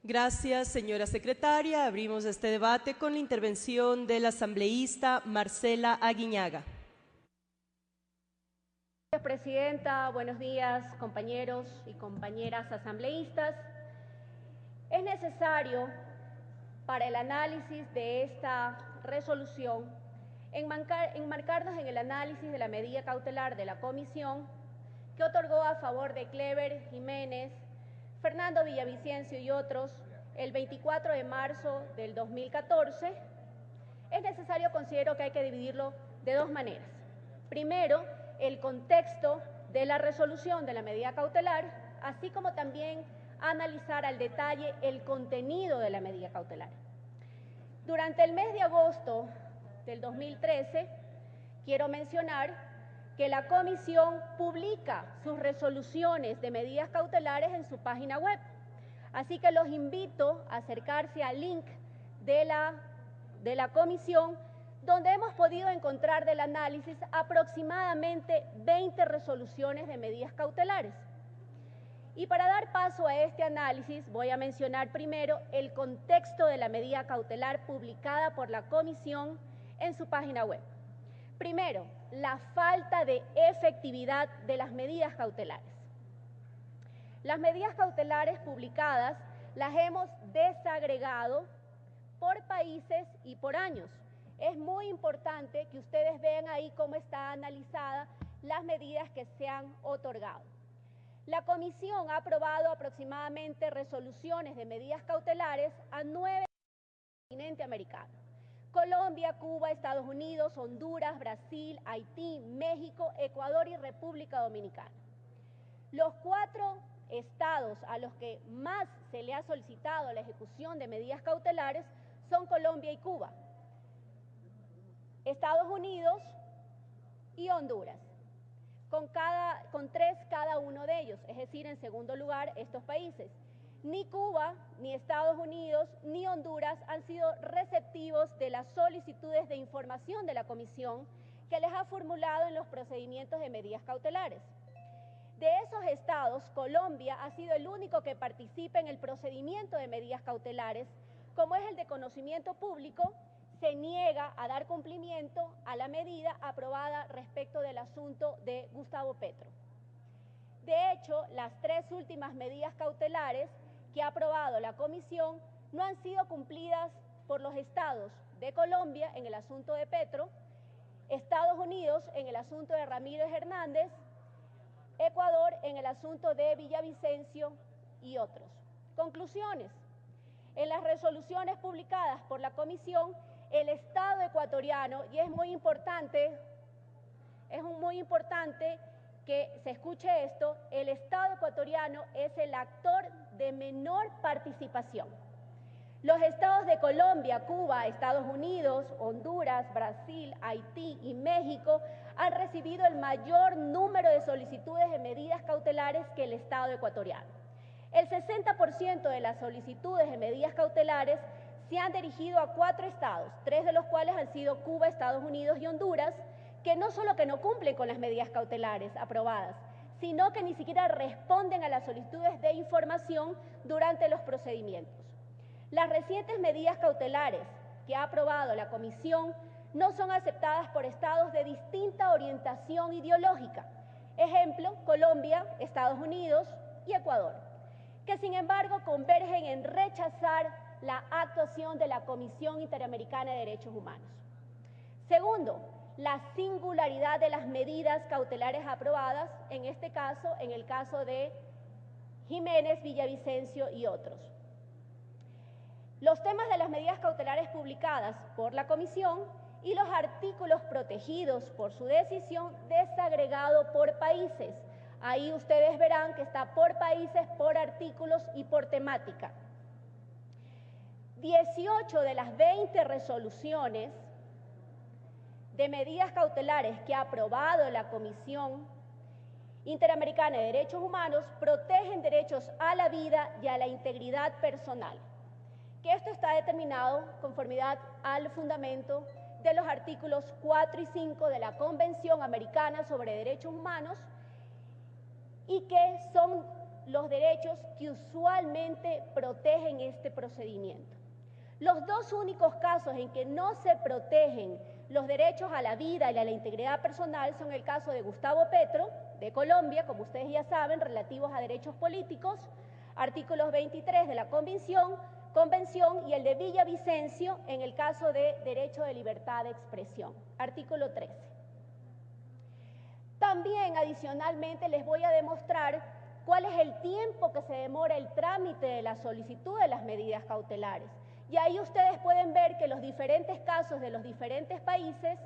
Gracias, señora secretaria. Abrimos este debate con la intervención del asambleísta Marcela Aguiñaga. Gracias, presidenta. Buenos días, compañeros y compañeras asambleístas. Es necesario, para el análisis de esta resolución, enmarcarnos en el análisis de la medida cautelar de la comisión que otorgó a favor de Clever Jiménez, Fernando Villavicencio y otros el 24 de marzo del 2014. Es necesario, considero que hay que dividirlo de dos maneras. Primero, el contexto de la resolución de la medida cautelar, así como también analizar al detalle el contenido de la medida cautelar. Durante el mes de agosto del 2013, quiero mencionar que la comisión publica sus resoluciones de medidas cautelares en su página web. Así que los invito a acercarse al link de la comisión, donde hemos podido encontrar del análisis aproximadamente 20 resoluciones de medidas cautelares. Y para dar paso a este análisis, voy a mencionar primero el contexto de la medida cautelar publicada por la comisión en su página web. Primero, la falta de efectividad de las medidas cautelares. Las medidas cautelares publicadas las hemos desagregado por países y por años. Es muy importante que ustedes vean ahí cómo está analizada las medidas que se han otorgado. La comisión ha aprobado aproximadamente resoluciones de medidas cautelares a 9 del continente americano: Colombia, Cuba, Estados Unidos, Honduras, Brasil, Haití, México, Ecuador y República Dominicana. Los 4 estados a los que más se le ha solicitado la ejecución de medidas cautelares son Colombia y Cuba, Estados Unidos y Honduras, con 3 cada uno de ellos, es decir, en segundo lugar estos países. Ni Cuba, ni Estados Unidos, ni Honduras han sido receptivos de las solicitudes de información de la comisión que les ha formulado en los procedimientos de medidas cautelares. De esos estados, Colombia ha sido el único que participa en el procedimiento de medidas cautelares. Como es el de conocimiento público, se niega a dar cumplimiento a la medida aprobada respecto del asunto de Gustavo Petro. De hecho, las 3 últimas medidas cautelares que ha aprobado la comisión no han sido cumplidas por los estados de Colombia en el asunto de Petro, Estados Unidos en el asunto de Ramírez Hernández, Ecuador en el asunto de Villavicencio y otros. Conclusiones. En las resoluciones publicadas por la comisión, el Estado ecuatoriano, y es muy importante que se escuche esto, el Estado ecuatoriano es el actor de menor participación. Los estados de Colombia, Cuba, Estados Unidos, Honduras, Brasil, Haití y México han recibido el mayor número de solicitudes de medidas cautelares que el Estado ecuatoriano. El 60% de las solicitudes de medidas cautelares se han dirigido a 4 estados, 3 de los cuales han sido Cuba, Estados Unidos y Honduras, que no solo que no cumplen con las medidas cautelares aprobadas, sino que ni siquiera responden a las solicitudes de información durante los procedimientos. Las recientes medidas cautelares que ha aprobado la comisión no son aceptadas por estados de distinta orientación ideológica. Ejemplo, Colombia, Estados Unidos y Ecuador, que sin embargo convergen en rechazar la actuación de la Comisión Interamericana de Derechos Humanos. Segundo, la singularidad de las medidas cautelares aprobadas, en este caso, en el caso de Jiménez, Villavicencio y otros. Los temas de las medidas cautelares publicadas por la comisión y los artículos protegidos por su decisión desagregado por países. Ahí ustedes verán que está por países, por artículos y por temática. 18 de las 20 resoluciones de medidas cautelares que ha aprobado la Comisión Interamericana de Derechos Humanos protegen derechos a la vida y a la integridad personal, que esto está determinado conformidad al fundamento de los artículos 4 y 5 de la Convención Americana sobre Derechos Humanos y que son los derechos que usualmente protegen este procedimiento. Los dos únicos casos en que no se protegen los derechos a la vida y a la integridad personal son el caso de Gustavo Petro, de Colombia, como ustedes ya saben, relativos a derechos políticos, artículos 23 de la Convención, y el de Villavicencio en el caso de derecho de libertad de expresión, artículo 13. También, adicionalmente, les voy a demostrar cuál es el tiempo que se demora el trámite de la solicitud de las medidas cautelares. Y ahí ustedes pueden ver que los diferentes casos de los diferentes países,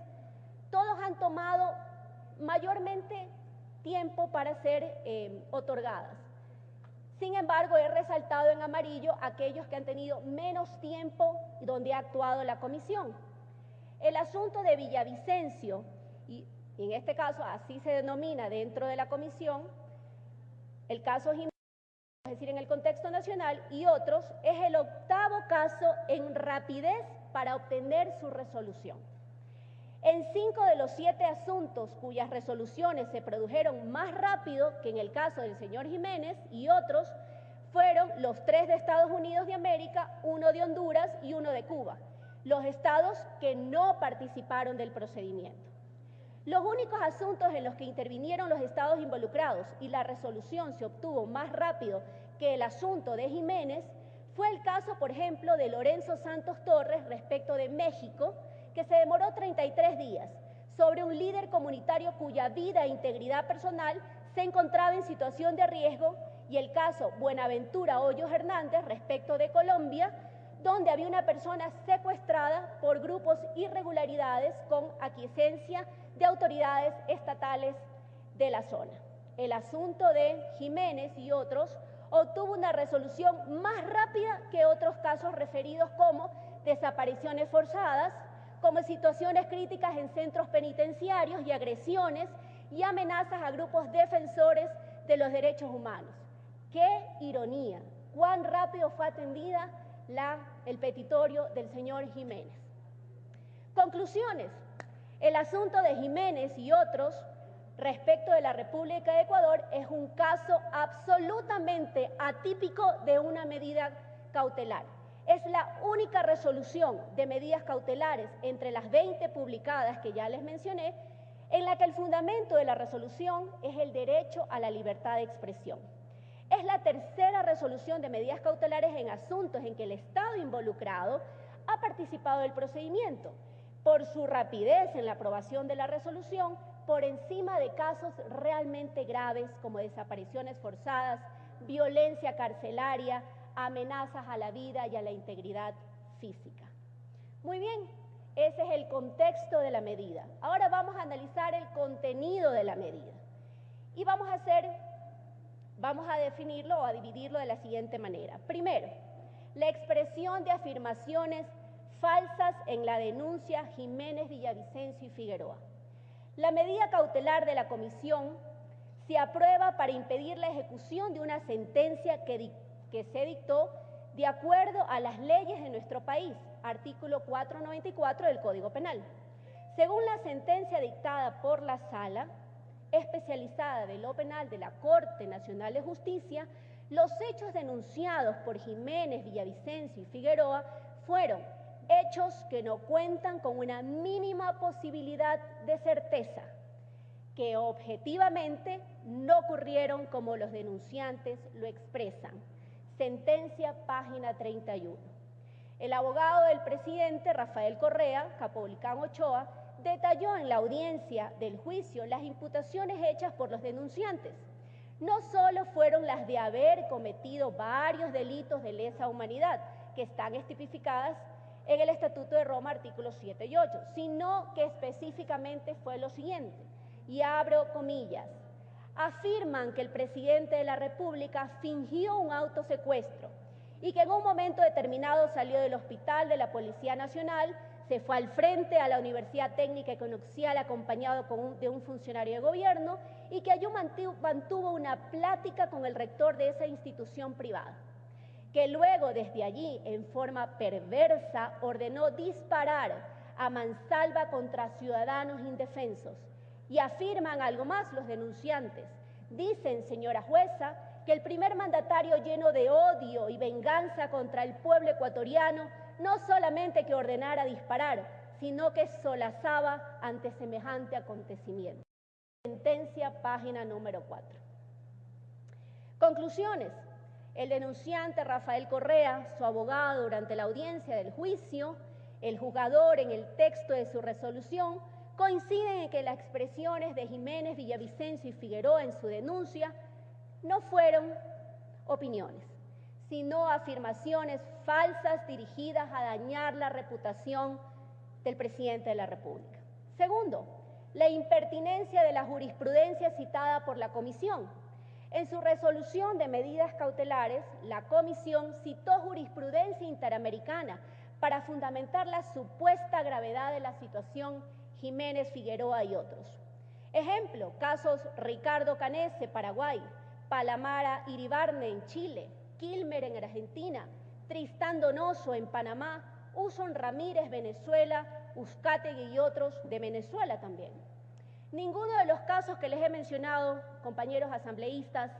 todos han tomado mayormente tiempo para ser otorgadas. Sin embargo, he resaltado en amarillo aquellos que han tenido menos tiempo y donde ha actuado la comisión. El asunto de Villavicencio, y en este caso así se denomina dentro de la comisión, el caso Jiménez, es decir, en el contexto nacional, y otros, es el octavo caso en rapidez para obtener su resolución. En 5 de los 7 asuntos cuyas resoluciones se produjeron más rápido que en el caso del señor Jiménez y otros, fueron los 3 de Estados Unidos de América, 1 de Honduras y 1 de Cuba, los estados que no participaron del procedimiento. Los únicos asuntos en los que intervinieron los estados involucrados y la resolución se obtuvo más rápido que el asunto de Jiménez fue el caso, por ejemplo, de Lorenzo Santos Torres respecto de México, que se demoró 33 días, sobre un líder comunitario cuya vida e integridad personal se encontraba en situación de riesgo, y el caso Buenaventura Hoyos Hernández respecto de Colombia, donde había una persona secuestrada por grupos irregularidades con aquiescencia de autoridades estatales de la zona. El asunto de Jiménez y otros obtuvo una resolución más rápida que otros casos referidos como desapariciones forzadas, como situaciones críticas en centros penitenciarios y agresiones y amenazas a grupos defensores de los derechos humanos. ¡Qué ironía! ¡Cuán rápido fue atendida el petitorio del señor Jiménez! Conclusiones. El asunto de Jiménez y otros respecto de la República de Ecuador es un caso absolutamente atípico de una medida cautelar. Es la única resolución de medidas cautelares entre las 20 publicadas que ya les mencioné, en la que el fundamento de la resolución es el derecho a la libertad de expresión. Es la tercera resolución de medidas cautelares en asuntos en que el Estado involucrado ha participado del procedimiento, por su rapidez en la aprobación de la resolución, por encima de casos realmente graves como desapariciones forzadas, violencia carcelaria, amenazas a la vida y a la integridad física. Muy bien, ese es el contexto de la medida. Ahora vamos a analizar el contenido de la medida y vamos a definirlo o a dividirlo de la siguiente manera. Primero, la expresión de afirmaciones falsas en la denuncia Jiménez, Villavicencio y Figueroa. La medida cautelar de la comisión se aprueba para impedir la ejecución de una sentencia que se dictó de acuerdo a las leyes de nuestro país, artículo 494 del Código Penal. Según la sentencia dictada por la Sala Especializada de lo Penal de la Corte Nacional de Justicia, los hechos denunciados por Jiménez, Villavicencio y Figueroa fueron hechos que no cuentan con una mínima posibilidad de certeza, que objetivamente no ocurrieron como los denunciantes lo expresan. Sentencia, página 31. El abogado del presidente, Rafael Correa, Capolicán Ochoa, detalló en la audiencia del juicio las imputaciones hechas por los denunciantes. No solo fueron las de haber cometido varios delitos de lesa humanidad, que están tipificadas en el Estatuto de Roma, artículos 7 y 8, sino que específicamente fue lo siguiente, y abro comillas: afirman que el presidente de la República fingió un autosecuestro y que en un momento determinado salió del hospital de la Policía Nacional, se fue al frente a la Universidad Técnica Econoxial acompañado de un funcionario de gobierno y que allí mantuvo una plática con el rector de esa institución privada, que luego desde allí, en forma perversa, ordenó disparar a mansalva contra ciudadanos indefensos. Y afirman algo más los denunciantes. Dicen, señora jueza, que el primer mandatario, lleno de odio y venganza contra el pueblo ecuatoriano, no solamente que ordenara disparar, sino que solazaba ante semejante acontecimiento. Sentencia, página número 4. Conclusiones. El denunciante Rafael Correa, su abogado durante la audiencia del juicio, el juzgador en el texto de su resolución, coinciden en que las expresiones de Jiménez, Villavicencio y Figueroa en su denuncia no fueron opiniones, sino afirmaciones falsas dirigidas a dañar la reputación del presidente de la República. Segundo, la impertinencia de la jurisprudencia citada por la Comisión. En su resolución de medidas cautelares, la Comisión citó jurisprudencia interamericana para fundamentar la supuesta gravedad de la situación Jiménez, Figueroa y otros. Ejemplo, casos Ricardo Canese, Paraguay, Palamara Iribarne en Chile, Kilmer en Argentina, Tristán Donoso en Panamá, Uson Ramírez, Venezuela, Uzcategui y otros de Venezuela también. Ninguno de los casos que les he mencionado, compañeros asambleístas,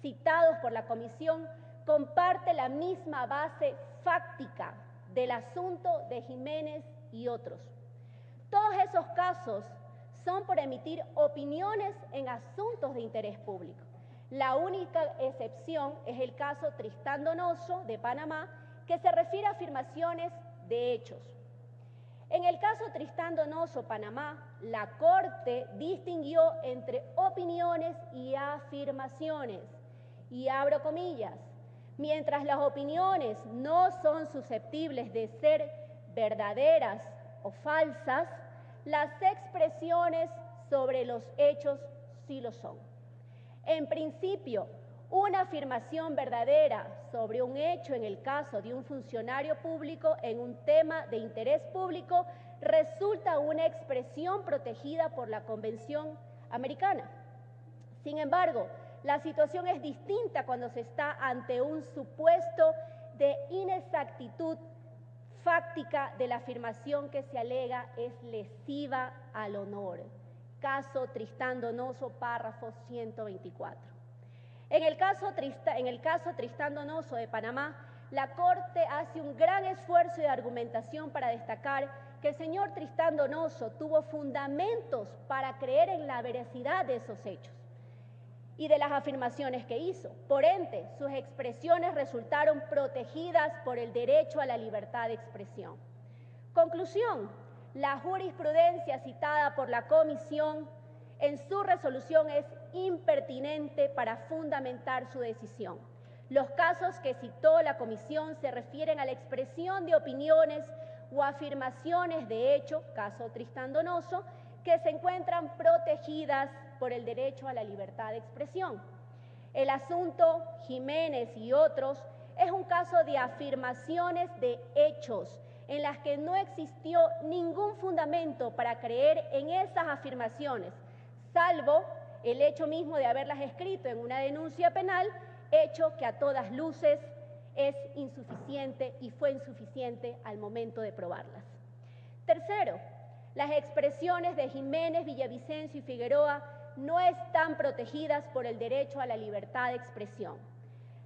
citados por la Comisión, comparte la misma base fáctica del asunto de Jiménez y otros. Todos esos casos son por emitir opiniones en asuntos de interés público. La única excepción es el caso Tristán Donoso de Panamá, que se refiere a afirmaciones de hechos. En el caso Tristán Donoso, Panamá, la Corte distinguió entre opiniones y afirmaciones. Y abro comillas, mientras las opiniones no son susceptibles de ser verdaderas o falsas, las expresiones sobre los hechos sí lo son. En principio, una afirmación verdadera sobre un hecho en el caso de un funcionario público en un tema de interés público resulta una expresión protegida por la Convención Americana. Sin embargo, la situación es distinta cuando se está ante un supuesto de inexactitud fáctica de la afirmación que se alega es lesiva al honor. Caso Tristán Donoso, párrafo 124. En el caso Tristán Donoso de Panamá, la Corte hace un gran esfuerzo de argumentación para destacar que el señor Tristán Donoso tuvo fundamentos para creer en la veracidad de esos hechos y de las afirmaciones que hizo. Por ende, sus expresiones resultaron protegidas por el derecho a la libertad de expresión. Conclusión, la jurisprudencia citada por la Comisión en su resolución es impertinente para fundamentar su decisión. Los casos que citó la Comisión se refieren a la expresión de opiniones o afirmaciones de hecho, caso Tristán Donoso, que se encuentran protegidas por el derecho a la libertad de expresión. El asunto Jiménez y otros es un caso de afirmaciones de hechos en las que no existió ningún fundamento para creer en esas afirmaciones, salvo el hecho mismo de haberlas escrito en una denuncia penal, hecho que a todas luces es insuficiente y fue insuficiente al momento de probarlas. Tercero, las expresiones de Jiménez, Villavicencio y Figueroa no están protegidas por el derecho a la libertad de expresión.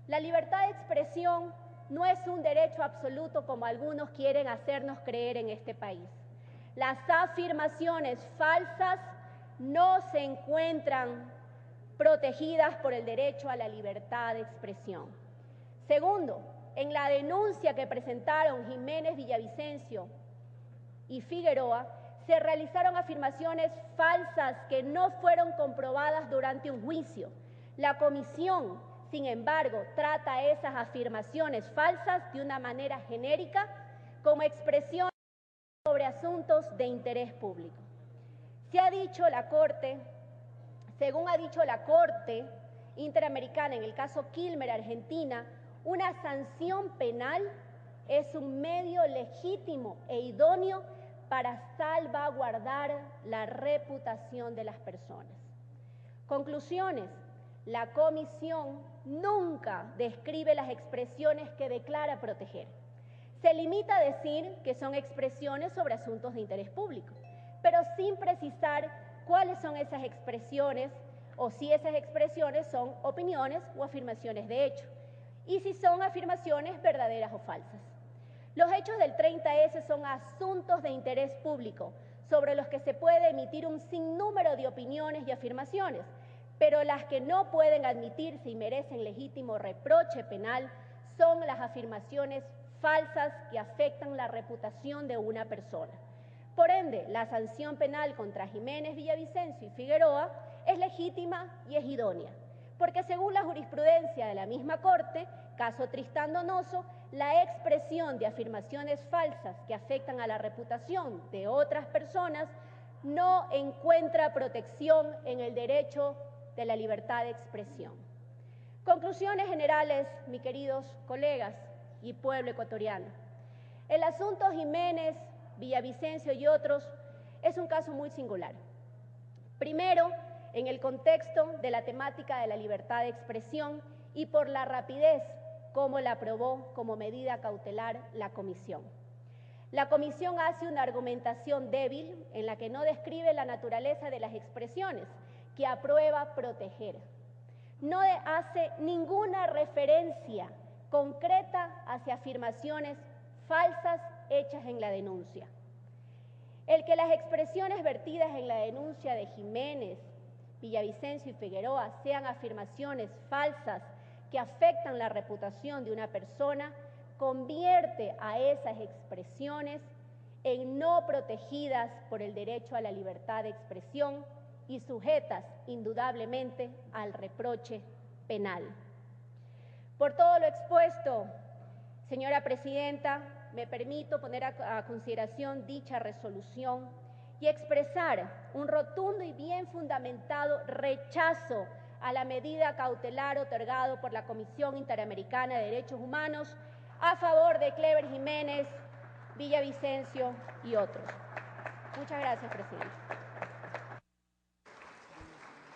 La libertad de expresión no es un derecho absoluto como algunos quieren hacernos creer en este país. Las afirmaciones falsas no se encuentran protegidas por el derecho a la libertad de expresión. Segundo, en la denuncia que presentaron Jiménez, Villavicencio y Figueroa, se realizaron afirmaciones falsas que no fueron comprobadas durante un juicio. La Comisión, sin embargo, trata esas afirmaciones falsas de una manera genérica como expresión sobre asuntos de interés público. Según ha dicho la Corte Interamericana en el caso Kilmer, Argentina, una sanción penal es un medio legítimo e idóneo para salvaguardar la reputación de las personas. Conclusiones. La Comisión nunca describe las expresiones que declara proteger. Se limita a decir que son expresiones sobre asuntos de interés público, pero sin precisar cuáles son esas expresiones o si esas expresiones son opiniones o afirmaciones de hecho, y si son afirmaciones verdaderas o falsas. Los hechos del 30S son asuntos de interés público sobre los que se puede emitir un sinnúmero de opiniones y afirmaciones, pero las que no pueden admitirse y merecen legítimo reproche penal son las afirmaciones falsas que afectan la reputación de una persona. Por ende, la sanción penal contra Jiménez, Villavicencio y Figueroa es legítima y es idónea, porque según la jurisprudencia de la misma Corte, caso Tristán Donoso, la expresión de afirmaciones falsas que afectan a la reputación de otras personas no encuentra protección en el derecho de la libertad de expresión. Conclusiones generales, mis queridos colegas y pueblo ecuatoriano. El asunto Jiménez, Villavicencio y otros es un caso muy singular. Primero, en el contexto de la temática de la libertad de expresión y por la rapidez como la aprobó como medida cautelar la comisión. La comisión hace una argumentación débil en la que no describe la naturaleza de las expresiones que aprueba proteger. No hace ninguna referencia concreta hacia afirmaciones falsas hechas en la denuncia. El que las expresiones vertidas en la denuncia de Jiménez, Villavicencio y Figueroa sean afirmaciones falsas que afectan la reputación de una persona, convierte a esas expresiones en no protegidas por el derecho a la libertad de expresión y sujetas indudablemente al reproche penal. Por todo lo expuesto, señora Presidenta, me permito poner a consideración dicha resolución y expresar un rotundo y bien fundamentado rechazo a la medida cautelar otorgado por la Comisión Interamericana de Derechos Humanos a favor de Cleber Jiménez, Villavicencio y otros. Muchas gracias, Presidenta.